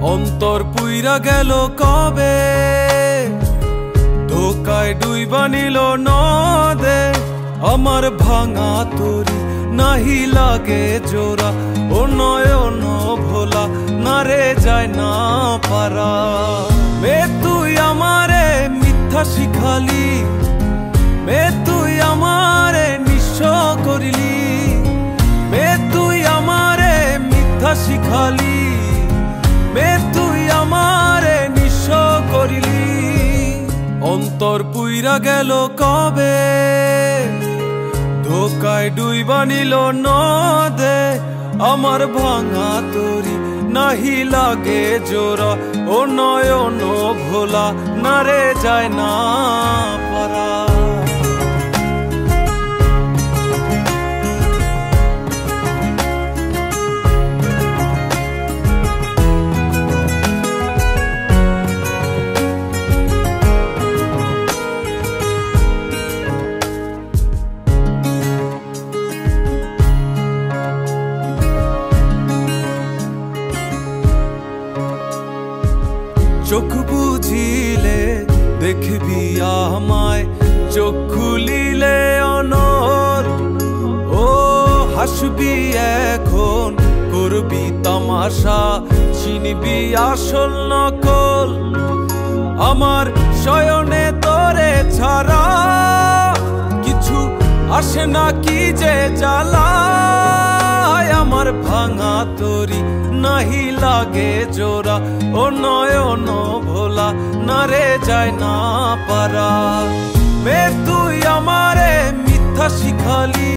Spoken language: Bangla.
অন্তর পুইরা গেল কবে, ধোকায় ডুইবা নিল নদে। আমার ভাঙা তরি নাহি লাগে জোড়া, ও নয়ন ভোলা না রে যায় না পারা। মে তুই আমারে মিথ্যা শিখালি, মে তুই আমারে নিঃস্ব করিলি, মে তুই আমারে মিথ্যা শিখালি, মে তুই আমারে নিঃস্ব করিলি। অন্তর পুইরা গেল কবে, ধোকায় ডুইবা নিল নদে। আমার ভাঙা তরি নাহি লাগে জোড়া, ও নয়ন ভোলা না রে যায় না পারা। চোখ বুঝিলে দেখবি আমায়, চোখ খুলিলে অনর। ও হাসবি এখন, করবি তামাশা, চিনবি আসল নকল। আমার শয়নে তোরে ছাড়া কিছু আসে না, কি যে জ্বালা। আমার ভাঙা তরি নাহি লাগে জোড়া, ও নয়ন ভোলা না রে যায় না পারা। মে তুই আমারে মিথ্যা শিখালি।